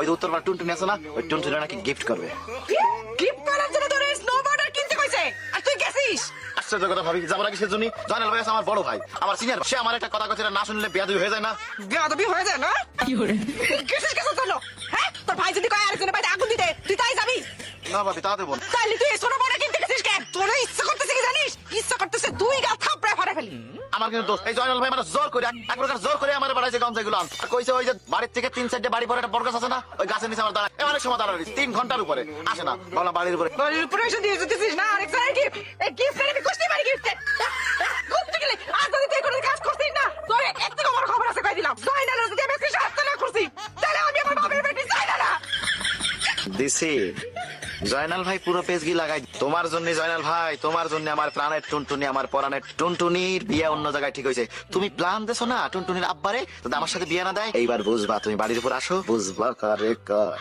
ওই যে উত্তরপাড়া টুনটুনি আছে না, ওই টুনটুনি নাকি গিফট করবে। গিফট করার জন্য তোর স্নোবোর্ডার কিনতে কইছে আর তুই গেছিস? আশ্চর্য কথা ভাবি, যাবো নাকি সেজন্য? জয়নাল ভাই আছে আমার বড় ভাই, আমার সিনিয়র, সে আমার একটা কথা কথা না শুনলে বেয়াদবি হয়ে যায় না? বেয়াদবি হয়ে যায় না? গেছিস কেসের জন্য? হ্যাঁ, তোর ভাই যদি কয় আরেকজনের বাড়িতে আগুন দিতে তুই তাই যাবি? না ভাবি, তা দেবো না। তাইলে তুই স্নোবোর্ডার কিনতে গেছিস কেন? তোর ইচ্ছা করতেছে কি জানিস? ইচ্ছা করতেছে দুই গাল থাপড়ায় ফাড়া ফেলি। আমার কিন্তু দোষ, এই জয়নাল ভাই মানে জোর করে এক প্রকার জোর করে আমার বাড়াইছে গঞ্জা গুলো আন কইছে। ওই যে বাড়ির থেকে 3-4টে বাড়ি পরে একটা বড় গাছ আছে না, ওই গাছের নিচে আমার দাঁড়ায় অনেক সময় দাঁড়ায় 3 ঘন্টার উপরে আসে না, বলা বাড়ির উপরে। বাড়ির উপরে এসে দিয়ে যেতেছিস না আরেকজনের গিফট? এই গিফট এনে কষ্ট পারি গিফট ঘুরতে গেলে আর যদি তুই কোনো কাজ করছিস না তোর একটু আমার খবর আছে কই দিলাম। জয়নাল যদি আমি কিছু হাত না করছি তাহলে আমি আমার বাবার বেটি জয়নাল না দিছি। জয়নাল ভাই পুরো পেজগি লাগাই তোমার জন্য। জয়নাল ভাই, তোমার জন্য আমার প্রাণের টুনটুনি, আমার পরাণের টুনটুনির বিয়ে অন্য জায়গায় ঠিক হয়েছে। তুমি প্ল্যান দেছো না টুনটুনির আব্বারে, যদি আমার সাথে বিয়ে না দেয়, এইবার বুঝবা। তুমি বাড়ির উপর আসো, বুঝবা কারে কয়।